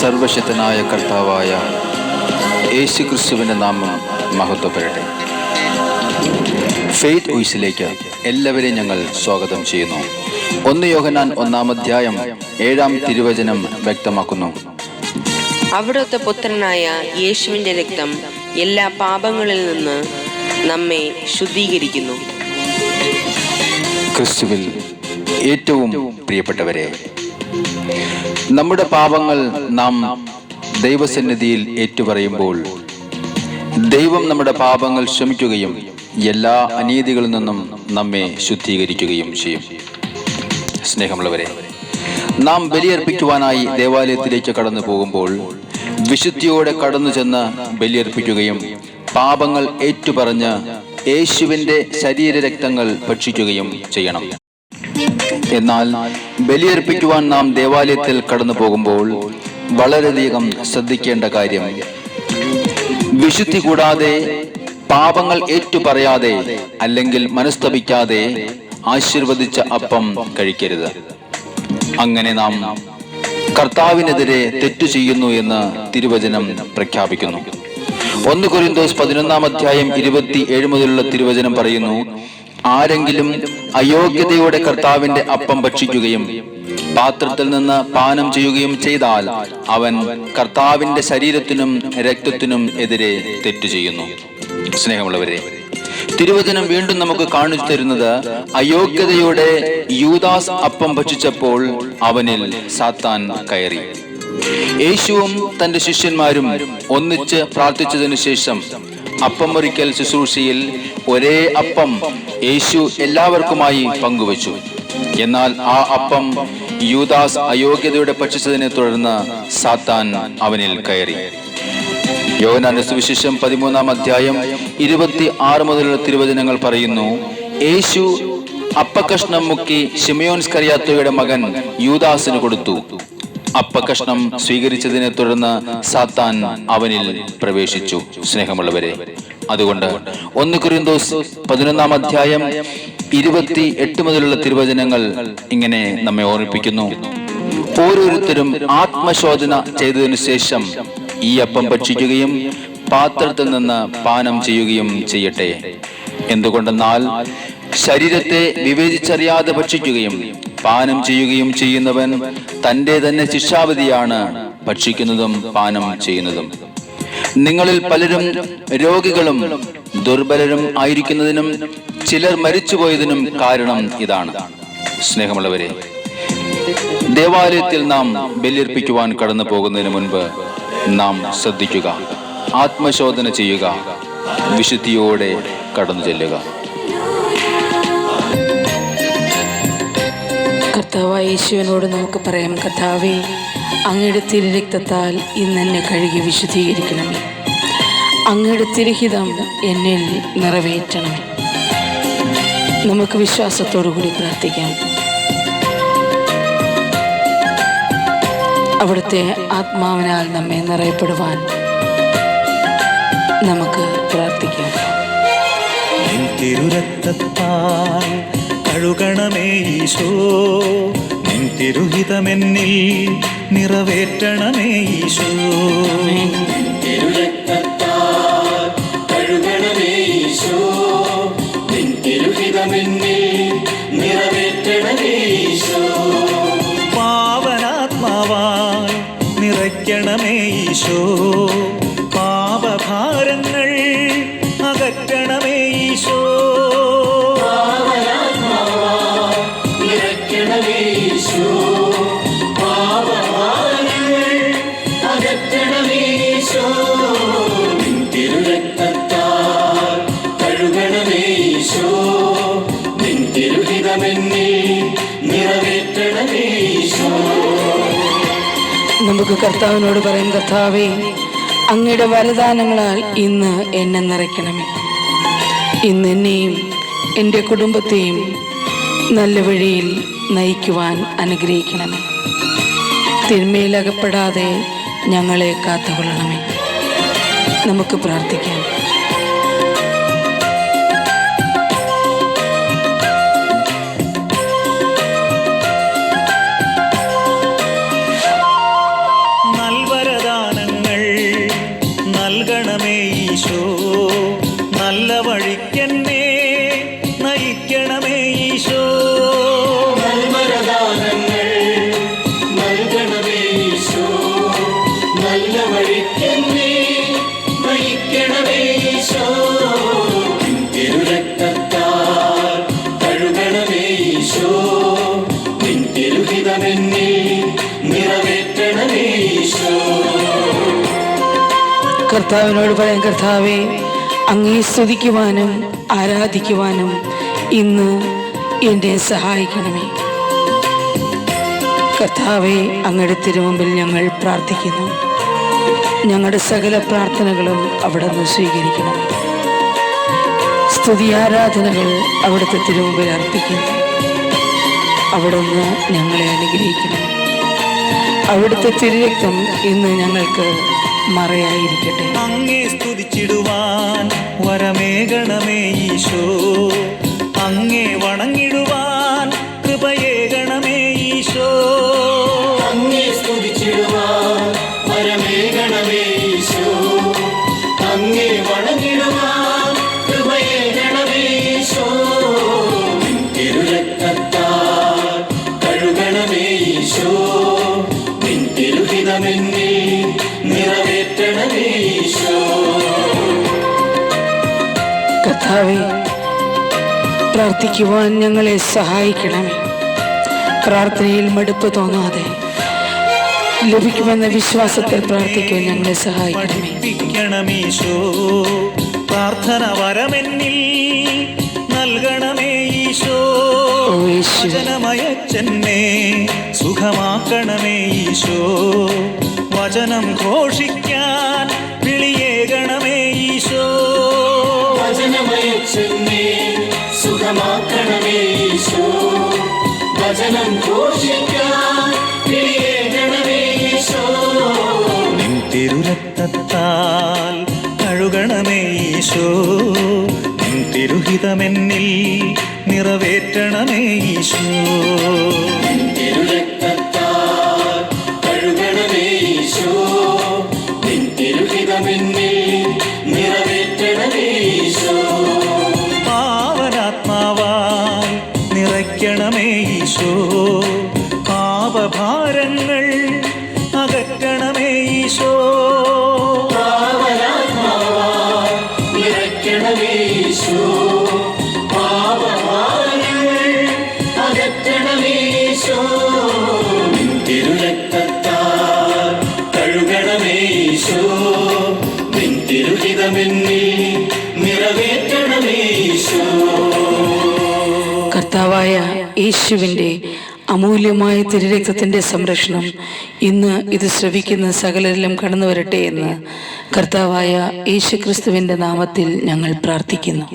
സർവശക്തനായ കർത്താവായ യേശുക്രിസ്തുവിൻ്റെ നാമം മഹത്വപ്പെടട്ടെ. ഫെയ്ത്ത് വോയിസിലേക്ക് എല്ലാവരെയും ഞങ്ങൾ സ്വാഗതം ചെയ്യുന്നു. 1 യോഹന്നാൻ 1-ാം 7-ാം തിരുവചനം വ്യക്തമാക്കുന്നു, അവിടുത്തെ പുത്രനായ യേശുവിന്റെ രക്തം എല്ലാ പാപങ്ങളിൽ നിന്ന് നമ്മെ ശുദ്ധീകരിക്കുന്നു. ക്രിസ്തുവിൽ ഏറ്റവും പ്രിയപ്പെട്ടവരെ, നമ്മുടെ പാപങ്ങൾ നാം ദൈവസന്നിധിയിൽ ഏറ്റുപറയുമ്പോൾ ദൈവം നമ്മുടെ പാപങ്ങൾ ക്ഷമിക്കുകയും എല്ലാ അനീതികളിൽ നിന്നും നമ്മെ ശുദ്ധീകരിക്കുകയും ചെയ്യും. സ്നേഹമുള്ളവരെ, നാം ബലിയർപ്പിക്കുവാനായി ദേവാലയത്തിലേക്ക് കടന്നു പോകുമ്പോൾ വിശുദ്ധിയോടെ കടന്നു ചെന്ന് ബലിയർപ്പിക്കുകയും പാപങ്ങൾ ഏറ്റുപറഞ്ഞ് യേശുവിൻ്റെ ശരീരരക്തങ്ങൾ ഭക്ഷിക്കുകയും ചെയ്യണം. എന്നാൽ ബലിയർപ്പിക്കുവാൻ നാം ദേവാലയത്തിൽ കടന്നു പോകുമ്പോൾ വളരെയധികം ശ്രദ്ധിക്കേണ്ട കാര്യം, വിശുദ്ധി കൂടാതെ, പാപങ്ങൾ ഏറ്റുപറയാതെ, അല്ലെങ്കിൽ മനസ്തപിക്കാതെ ആശീർവദിച്ച അപ്പം കഴിക്കരുത്. അങ്ങനെ നാം കർത്താവിനെതിരെ തെറ്റു ചെയ്യുന്നു എന്ന് തിരുവചനം പ്രഖ്യാപിക്കുന്നു. 1 കൊരിന്തോസ് 11-ാം 27 മുതലുള്ള തിരുവചനം പറയുന്നു, ആരെങ്കിലും അയോഗ്യതയോടെ കർത്താവിന്റെ അപ്പം ഭക്ഷിക്കുകയും പാത്രത്തിൽ നിന്ന് പാനം ചെയ്യുകയും ചെയ്താൽ അവൻ കർത്താവിന്റെ ശരീരത്തിനും രക്തത്തിനും എതിരെ തെറ്റു ചെയ്യുന്നു. സ്നേഹമുള്ളവരെ, തിരുവചനം വീണ്ടും നമുക്ക് കാണിച്ചു തരുന്നത്, അയോഗ്യതയോടെ യൂദാസ് അപ്പം ഭക്ഷിച്ചപ്പോൾ അവനിൽ സാത്താൻ കയറി. യേശുവും തന്റെ ശിഷ്യന്മാരും ഒന്നിച്ച് പ്രാർത്ഥിച്ചതിനു ശേഷം അപ്പം മുറിക്കൽ ശുശ്രൂഷയിൽ ഒരേ അപ്പം യേശു എല്ലാവർക്കുമായി പങ്കുവച്ചു. എന്നാൽ ആ അപ്പം യൂദാസ് അയോഗ്യതയോടെ ഭക്ഷിച്ചതിനെ തുടർന്ന് സാത്താൻ അവനിൽ കയറി. യോഹന്നാന്റെ സുവിശേഷം 13-ാം 26 മുതലുള്ള തിരുവചനങ്ങൾ പറയുന്നു, യേശു അപ്പക്കഷ്ണം മുക്കി ശിമയോൻ സ്കറിയാത്തോയുടെ മകൻ യൂദാസിന് കൊടുത്തു. അപ്പക്കഷ്ണം സ്വീകരിച്ചതിനെ തുടർന്ന് സാത്താൻ അവനിൽ പ്രവേശിച്ചു. സ്നേഹമുള്ളവരെ, അതുകൊണ്ട് 1 കൊരിന്തോസ് 11-ാം 28 മുതലുള്ള തിരുവചനങ്ങൾ ഇങ്ങനെ നമ്മെ ഓർമ്മിപ്പിക്കുന്നു, ഓരോരുത്തരും ആത്മശോധന ചെയ്തതിനു ശേഷം ഈ അപ്പം ഭക്ഷിക്കുകയും പാത്രത്തിൽ നിന്ന് പാനം ചെയ്യുകയും ചെയ്യട്ടെ. എന്തുകൊണ്ടെന്നാൽ ശരീരത്തെ വിവേചിച്ചറിയാതെ ഭക്ഷിക്കുകയും പാനം ചെയ്യുകയും ചെയ്യുന്നവൻ തൻ്റെ തന്നെ ശിക്ഷാവിധിയാണ് ഭക്ഷിക്കുന്നതും പാനം ചെയ്യുന്നതും. നിങ്ങളിൽ പലരും രോഗികളും ദുർബലരും ആയിരിക്കുന്നതിനും ചിലർ മരിച്ചുപോയതിനും കാരണം ഇതാണ്. സ്നേഹമുള്ളവരെ, ദേവാലയത്തിൽ നാം ബലിയർപ്പിക്കുവാൻ കടന്നു പോകുന്നതിന് മുൻപ് നാം ശ്രദ്ധിക്കുക, ആത്മശോധന ചെയ്യുക, വിശുദ്ധിയോടെ കടന്നു ചെല്ലുക. കർത്താവായ യേശുവിനോട് നമുക്ക് പറയാം, കർത്താവേ, അങ്ങയുടെ തിരുരക്തത്താൽ ഇന്ന് എന്നെ കഴുകി വിശുദ്ധീകരിക്കണമേ. അങ്ങയുടെ തിരുഹിതം എന്നിൽ നിറവേറ്റണമേ. നമുക്ക് വിശ്വാസത്തോടു കൂടി പ്രാർത്ഥിക്കാം. അവിടുത്തെ ആത്മാവിനാൽ നമ്മെ നിറയപ്പെടുവാൻ നമുക്ക് പ്രാർത്ഥിക്കാം. തിരുരക്തത്താൽ കഴുകണമേ ഈശോ, നിൻ തിരുഹിതമെന്നിൽ നിറവേറ്റണമേ ഈശോ. തിരുരക്തത്താൽ കഴുകണമേ ഈശോ, നിൻ തിരുഹിതമെന്നിൽ നിറവേറ്റണമേ ഈശോ. പാവനാത്മാവായി നിറയ്ക്കണമേ ഈശോ, പാപഭാരങ്ങൾ അകറ്റണമേ ഈശോ. തിരുരക്തത്താൽ കഴുകണമേ ഈശോ, നിൻ തിരുഹിതമെന്നിൽ നിറവേറ്റണമേ ഈശോ. നമുക്ക് കർത്താവിനോട് പറയാം, കർത്താവേ, അങ്ങയുടെ വരദാനങ്ങളാൽ ഇന്ന് എന്നെ നിറയ്ക്കണമേ. ഇന്ന് എന്നെയും എൻ്റെ കുടുംബത്തെയും നല്ല വഴിയിൽ നയിക്കുവാൻ അനുഗ്രഹിക്കണമേ. തിന്മയിലകപ്പെടാതെ ഞങ്ങളെ കാത്തുകൊള്ളണമേ. നമുക്ക് പ്രാർത്ഥിക്കാം. നൽവ കഴുകണമേ ഈശോ, നല്ല വഴിക്കെന്നെ നയിക്കണമേ ഈശോ. നൽവരദാനങ്ങൾ നൽകണമേ ഈശോ, നല്ല വഴിക്കെന്നെ നയിക്കണമേ ഈശോ. തിരുരക്തത്താൽ കഴുകണമേ ഈശോ, നിൻ തിരുഹിതമെന്നെ നിറവേറ്റണമേ ഈശോ. കർത്താവിനോട് പറയാം, കർത്താവെ അങ്ങേ സ്തുതിക്കുവാനും ആരാധിക്കുവാനും ഇന്ന് എന്നെ സഹായിക്കണമേ. കർത്താവെ അങ്ങയുടെ തിരുമുമ്പിൽ ഞങ്ങൾ പ്രാർത്ഥിക്കുന്നു. ഞങ്ങളുടെ സകല പ്രാർത്ഥനകളും അവിടുന്ന് സ്വീകരിക്കണമേ. സ്തുതി ആരാധനകൾ അവിടുത്തെ തിരുമുമ്പിൽ അർപ്പിക്കുന്നു. അവിടുന്ന് ഞങ്ങളെ അനുഗ്രഹിക്കണം. അവിടുത്തെ തിരുരക്തം ഇന്ന് ഞങ്ങൾക്ക് മറയായിരിക്കട്ടെ. അങ്ങേ സ്തുതിച്ചിടുവാൻ വരമേകണമേ ഈശോ, അങ്ങേ വണങ്ങിടുവാൻ കൃപയേകണമേ ഈശോ. അങ്ങേ സ്തുതിച്ചിടുവാൻ വരമേകണമേ ഈശോ, അങ്ങേ വണങ്ങിടുവാൻ കൃപയേകണമേ ഈശോ. നിൻ തിരുരക്തത്താൽ കഴുകണമേ ഈശോ, നിൻ തിരുഹിതമെന്നെ നിറവേറ്റണമേ ഈശോ. കർത്താവേ പ്രാർത്ഥിക്കുവാൻ ഞങ്ങളെ സഹായിക്കണമേ. പ്രാർത്ഥനയിൽ മടുപ്പ് തോന്നാതെ ലഭിക്കുമെന്ന വിശ്വാസത്തിൽ പ്രാർത്ഥിക്കാൻ ഞങ്ങളെ സഹായിക്കണമേ. പഠിപ്പിക്കണമീശോ, പ്രാർത്ഥന വരമെന്നിൽ നൽകണമേ ഈശോ. വചനമയച്ചെന്നെ സുഖമാക്കണമേ ഈശോ, വചനം ഘോഷിക്കാൻ വിളിയേകണമേ ഈശോ. വചനമയച്ചെന്നെ സുഖമാക്കണമേ ഈശോ, വചനം ഘോഷിക്കാൻ വിളിയേകണമേ ഈശോ. നിൻ തിരുരക്തത്താൽ കഴുകണമേ ഈശോ, നിൻ തിരുഹിതമെന്നിൽ നിറവേറ്റണമേ ഈശോ. നിൻ തിരുരക്തത്താൽ കഴുകണമേ ഈശോ, നിൻ തിരുഹിതമെന്നെ നിറവേറ്റണമേ ഈശോ. പാവനാത്മാവായി നിറയ്ക്കണമേ ഈശോ, പാപഭാരങ്ങൾ അകറ്റണമേ ഈശോ. പാവനാത്മാവായി നിറയ്ക്കണമേ ഈശോ, പാപഭാരങ്ങൾ അകറ്റണമേ ഈശോ. നിൻ തിരുരക്തത്താൽ കഴുകണമേ ഈശോ, നിൻ തിരുഹിതമെന്നെ നിറവേറ്റണമേ ഈശോ. കർത്താവായ യേശുവിൻ്റെ അമൂല്യമായ തിരുരക്തത്തിൻ്റെ സംരക്ഷണം ഇന്ന് ഇത് ശ്രവിക്കുന്ന സകലരിലും കടന്നു വരട്ടെ എന്ന് കർത്താവായ യേശു ക്രിസ്തുവിൻ്റെ നാമത്തിൽ ഞങ്ങൾ പ്രാർത്ഥിക്കുന്നു.